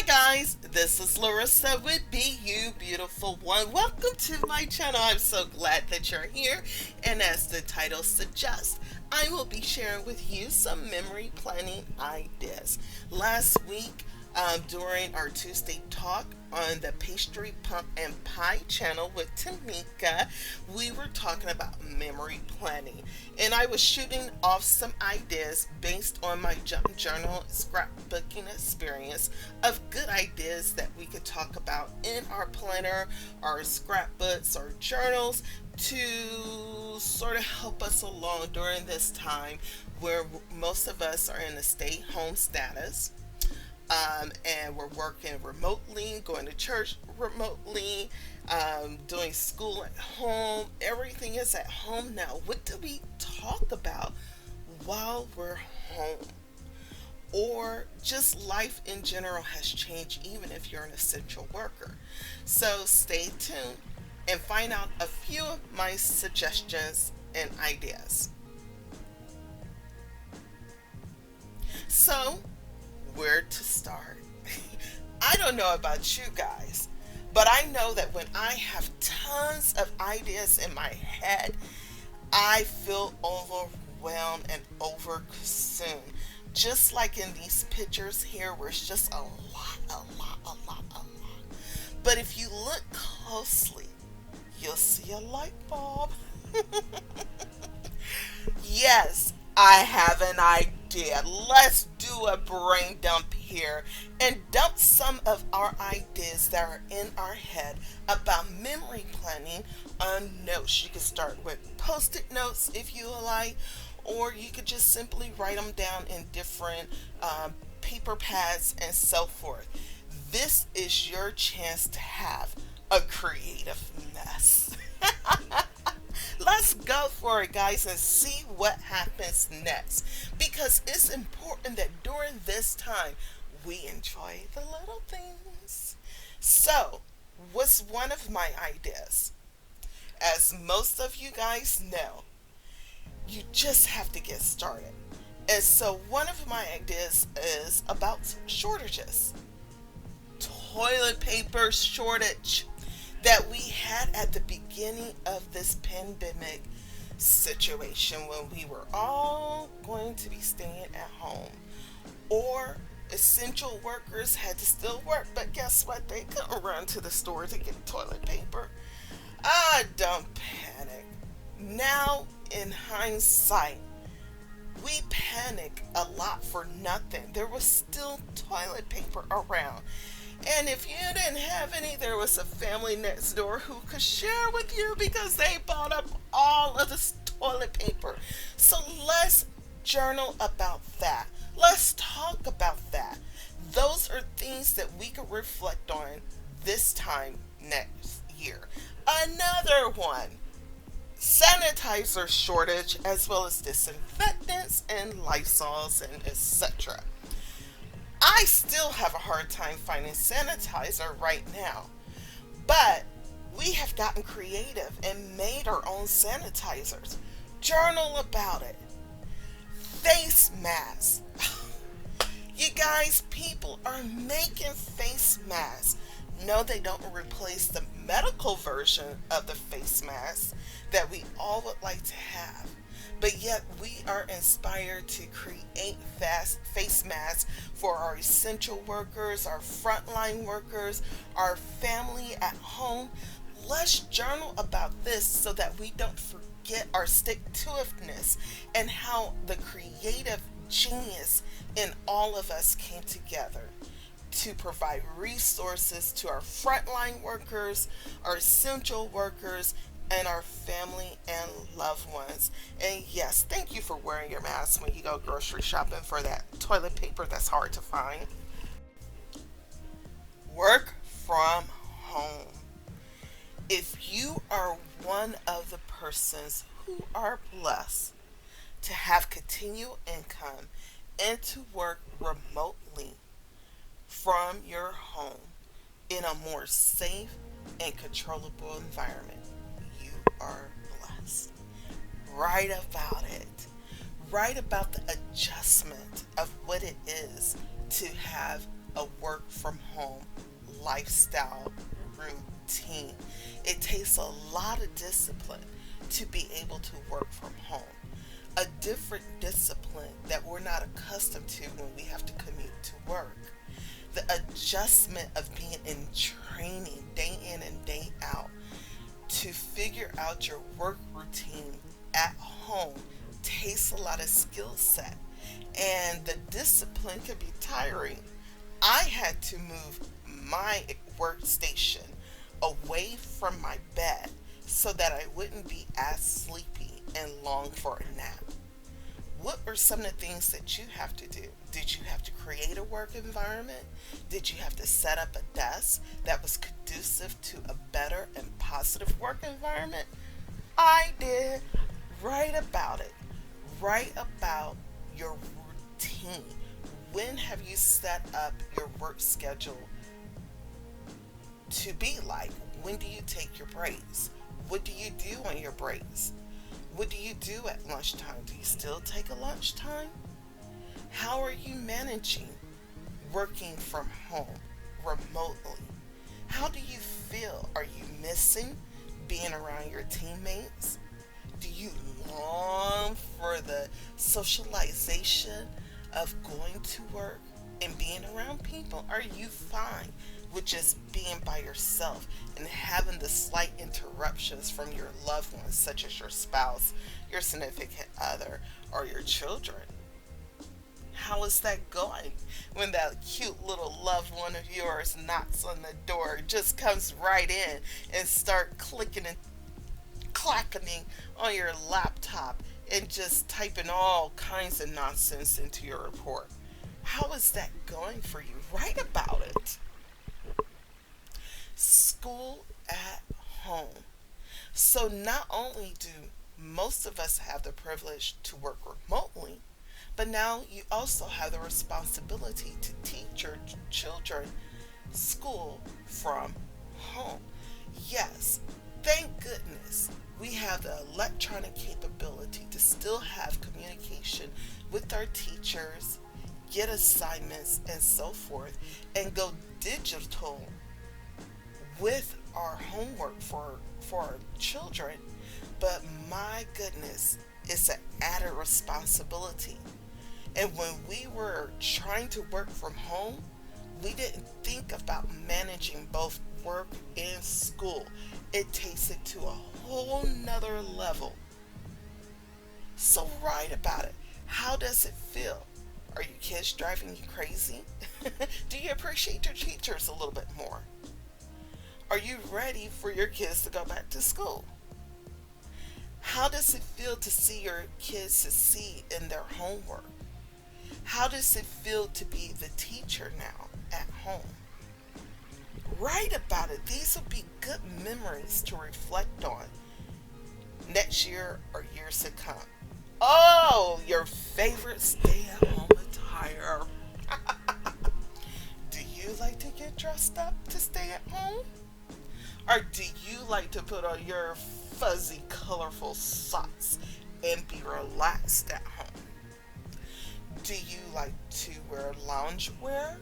Hi guys, this is Larrissa with Be You Beautiful One. Welcome to my channel. I'm so glad that you're here. And as the title suggests, I will be sharing with you some memory planning ideas. Last week, during our Tuesday talk on the Pastry Pump and Pie channel with Tamika, we were talking about memory planning. And I was shooting off some ideas based on my journal scrapbooking experience of good ideas that we could talk about in our planner, our scrapbooks, our journals to sort of help us along during this time where most of us are in a stay-home status, and we're working remotely, going to church remotely, doing school at home. Everything is at home now. What do we talk about while we're home? Or just life in general has changed, even if you're an essential worker. So stay tuned and find out a few of my suggestions and ideas. So, where to start? I don't know about you guys, but I know that when I have tons of ideas in my head, I feel overwhelmed and overconsumed. Just like in these pictures here, where it's just a lot. But if you look closely, you'll see a light bulb. Yes, I have an idea. Let's do a brain dump here and dump some of our ideas that are in our head about memory planning on notes. You can start with post-it notes if you like, or you could just simply write them down in different paper pads and so forth. This is your chance to have a creative mess. Let's go for it, guys, and see what happens next. Because it's important that during this time, we enjoy the little things. So, what's one of my ideas? As most of you guys know, you just have to get started. And so, one of my ideas is about shortages. Toilet paper shortage that we had at the beginning of this pandemic situation when we were all going to be staying at home, or essential workers had to still work, but guess what, they couldn't run to the store to get toilet paper. Don't panic. Now in hindsight, we panicked a lot for nothing. There was still toilet paper around. And if you didn't have any, there was a family next door who could share with you because they bought up all of this toilet paper. So let's journal about that. Let's talk about that. Those are things that we could reflect on this time next year. Another one, sanitizer shortage, as well as disinfectants and Lysols and etc. I still have a hard time finding sanitizer right now, but we have gotten creative and made our own sanitizers. Journal about it. Face masks. You guys, people are making face masks. No, they don't replace the medical version of the face mask that we all would like to have. But yet we are inspired to create face masks for our essential workers, our frontline workers, our family at home. Let's journal about this so that we don't forget our stick-to-itiveness and how the creative genius in all of us came together to provide resources to our frontline workers, our essential workers, and our family and loved ones. And yes, thank you for wearing your mask when you go grocery shopping for that toilet paper that's hard to find. Work from home. If you are one of the persons who are blessed to have continual income and to work remotely from your home in a more safe and controllable environment, you are blessed. Write about it. Write about the adjustment of what it is to have a work from home lifestyle routine. It takes a lot of discipline to be able to work from home. A different discipline that we're not accustomed to when we have to commute to work. The adjustment of being in training day in and day out to figure out your work routine at home takes a lot of skill set, and the discipline can be tiring. I had to move my workstation away from my bed so that I wouldn't be as sleepy and long for a nap. What are some of the things that you have to do? Did you have to create a work environment? Did you have to set up a desk that was conducive to a better and positive work environment? I did. Write about it. Write about your routine. When have you set up your work schedule to be like? When do you take your breaks? What do you do on your breaks? What do you do at lunchtime? Do you still take a lunchtime? How are you managing working from home remotely? How do you feel? Are you missing being around your teammates? Do you long for the socialization of going to work and being around people? Are you fine with just being by yourself and having the slight interruptions from your loved ones, such as your spouse, your significant other, or your children? How is that going when that cute little loved one of yours knocks on the door, just comes right in and start clicking and clacking on your laptop and just typing all kinds of nonsense into your report? How is that going for you? Write about it. School at home. So not only do most of us have the privilege to work remotely, but now you also have the responsibility to teach your children school from home. Yes, thank goodness we have the electronic capability to still have communication with our teachers, get assignments, and so forth, and go digital with our homework for our children. But my goodness, it's an added responsibility. And when we were trying to work from home, we didn't think about managing both work and school. It takes it to a whole nother level. So write about it. How does it feel? Are your kids driving you crazy? Do you appreciate your teachers a little bit more? Are you ready for your kids to go back to school? How does it feel to see your kids succeed in their homework? How does it feel to be the teacher now at home? Write about it. These will be good memories to reflect on next year or years to come. Oh, your favorite stay-at-home attire. Do you like to get dressed up to stay at home? Or do you like to put on your fuzzy, colorful socks and be relaxed at home? Do you like to wear loungewear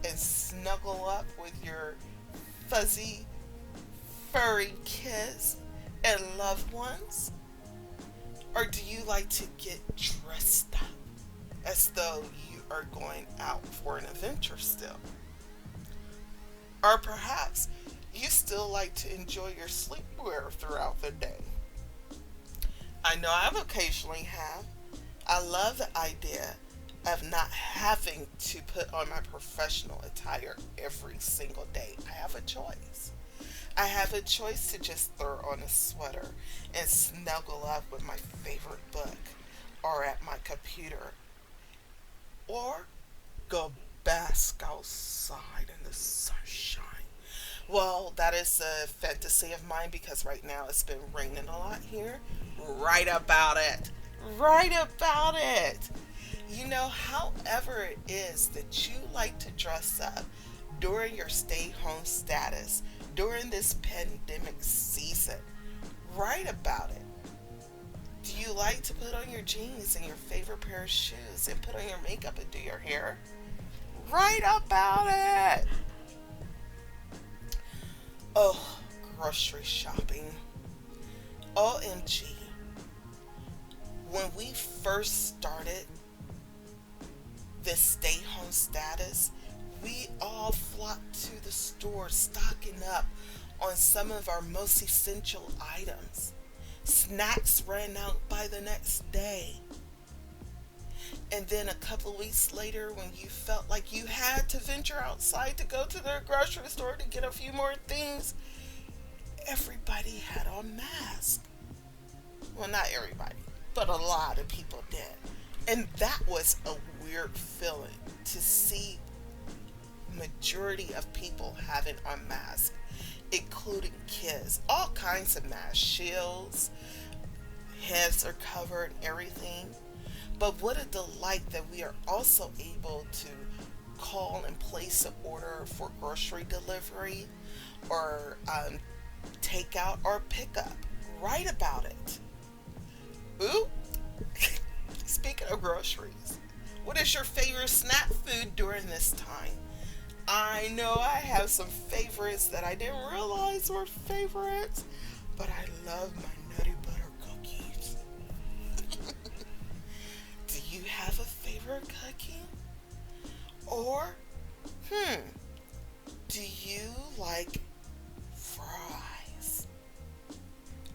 and snuggle up with your fuzzy, furry kids and loved ones? Or do you like to get dressed up as though you are going out for an adventure still? Or perhaps you still like to enjoy your sleepwear throughout the day. I know I've occasionally have. I love the idea of not having to put on my professional attire every single day. I have a choice. I have a choice to just throw on a sweater and snuggle up with my favorite book or at my computer, or go bask outside in the sunshine. Well, that is a fantasy of mine because right now it's been raining a lot here. Write about it. Write about it. You know, however it is that you like to dress up during your stay-home status, during this pandemic season, write about it. Do you like to put on your jeans and your favorite pair of shoes and put on your makeup and do your hair? Right about it. Oh, grocery shopping. OMG. When we first started this stay home status, we all flocked to the store stocking up on some of our most essential items. Snacks ran out by the next day. And then a couple of weeks later, when you felt like you had to venture outside to go to the grocery store to get a few more things, everybody had on masks. Well, not everybody, but a lot of people did. And that was a weird feeling to see majority of people having on masks, including kids. All kinds of masks, shields, heads are covered, everything. But what a delight that we are also able to call and place an order for grocery delivery or takeout or pickup. Right about it. Ooh, speaking of groceries, what is your favorite snack food during this time? I know I have some favorites that I didn't realize were favorites, but I love my Nutty Butter cookies. Do you have a favorite cookie? Or, do you like fries?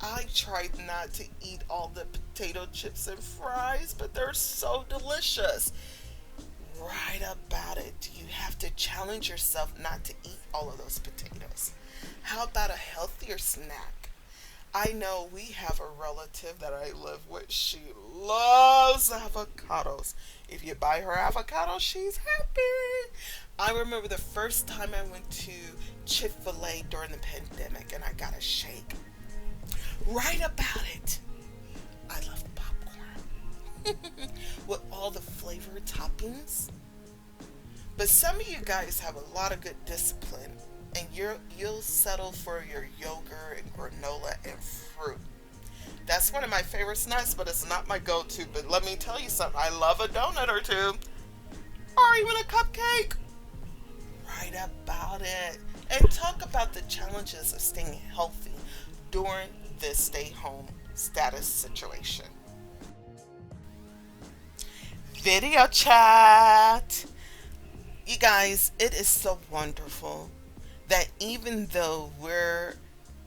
I tried not to eat all the potato chips and fries, but they're so delicious. Right about it. Do you have to challenge yourself not to eat all of those potatoes? How about a healthier snack? I know we have a relative that I live with. She loves avocados. If you buy her avocado, she's happy. I remember the first time I went to Chick-fil-A during the pandemic and I got a shake. Right about it. I love popcorn. With all the flavored toppings. But some of you guys have a lot of good discipline and you'll settle for your yogurt and granola and fruit. That's one of my favorite snacks, but it's not my go-to. But let me tell you something. I love a donut or two. Or even a cupcake. Right about it. And talk about the challenges of staying healthy during this stay-home status situation. Video chat. You guys, it is so wonderful that even though we're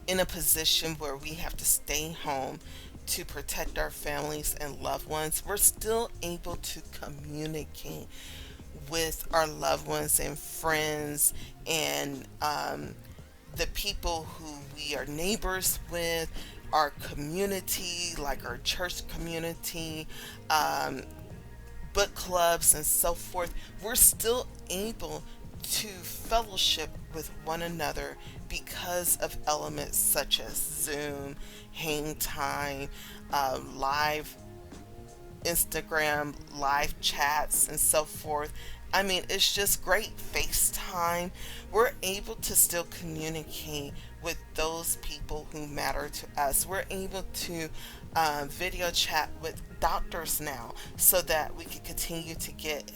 in a position where we have to stay home to protect our families and loved ones, we're still able to communicate with our loved ones and friends and the people who we are neighbors with, our community, like our church community, book clubs, and so forth. We're still able to fellowship with one another because of elements such as Zoom, Hang Time, live Instagram, live chats, and so forth. I mean, it's just great. FaceTime. We're able to still communicate with those people who matter to us. We're able to video chat with doctors now so that we can continue to get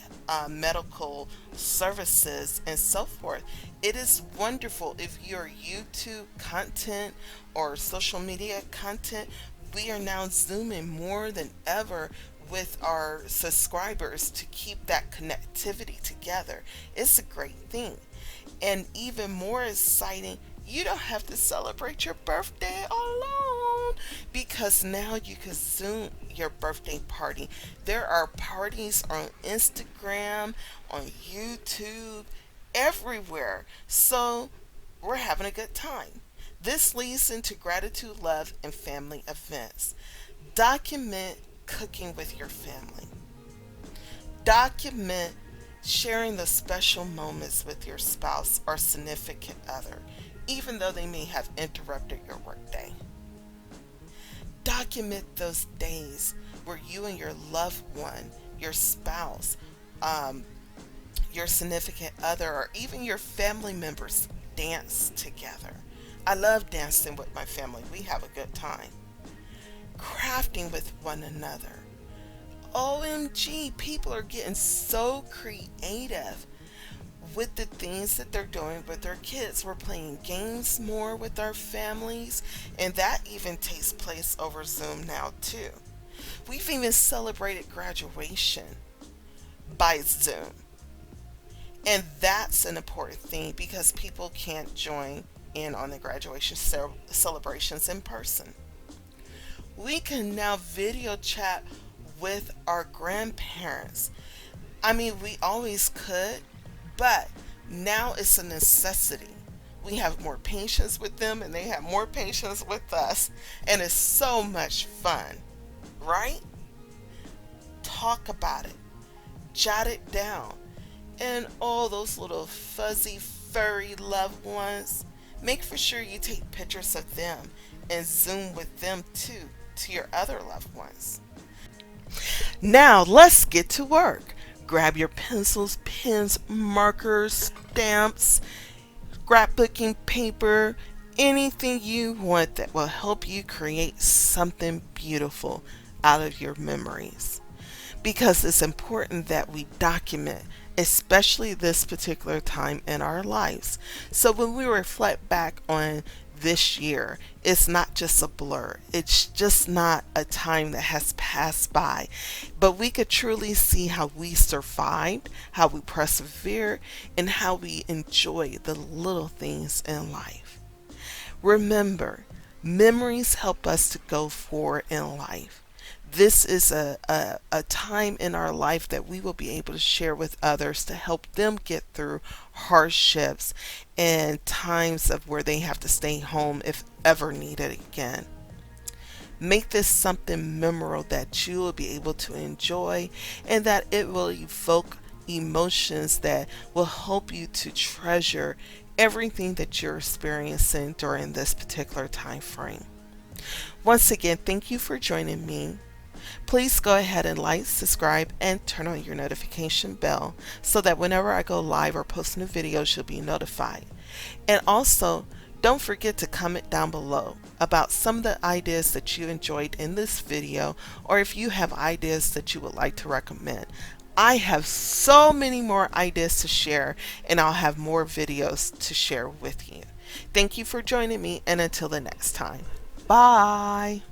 medical services and so forth. It is wonderful. If you're YouTube content or social media content, we are now Zooming more than ever with our subscribers to keep that connectivity together. It's a great thing. And even more exciting, you don't have to celebrate your birthday alone because now you can Zoom your birthday party. There are parties on Instagram, on YouTube, everywhere. So we're having a good time. This leads into gratitude, love, and family events. Document cooking with your family. Document sharing the special moments with your spouse or significant other, even though they may have interrupted your workday. Document those days where you and your loved one, your spouse, your significant other, or even your family members dance together. I love dancing with my family. We have a good time. Crafting with one another. OMG, people are getting so creative. with the things that they're doing with their kids. We're playing games more with our families, and that even takes place over Zoom now, too. We've even celebrated graduation by Zoom. And that's an important thing because people can't join in on the graduation celebrations in person. We can now video chat with our grandparents. I mean, we always could, but now it's a necessity. We have more patience with them and they have more patience with us, and it's so much fun, right? Talk about it, jot it down, and all those little fuzzy, furry loved ones. Make for sure you take pictures of them and Zoom with them too to your other loved ones. Now let's get to work. Grab your pencils, pens, markers, stamps, scrapbooking paper, anything you want that will help you create something beautiful out of your memories. Because it's important that we document, especially this particular time in our lives. So when we reflect back on this year, it's not just a blur. It's just not a time that has passed by. But we could truly see how we survived, how we persevered, and how we enjoy the little things in life. Remember, memories help us to go forward in life. This is a time in our life that we will be able to share with others to help them get through hardships and times of where they have to stay home if ever needed again. Make this something memorable that you will be able to enjoy and that it will evoke emotions that will help you to treasure everything that you're experiencing during this particular time frame. Once again, thank you for joining me. Please go ahead and like, subscribe, and turn on your notification bell so that whenever I go live or post new videos, you'll be notified. And also, don't forget to comment down below about some of the ideas that you enjoyed in this video, or if you have ideas that you would like to recommend. I have so many more ideas to share, and I'll have more videos to share with you. Thank you for joining me, and until the next time. Bye.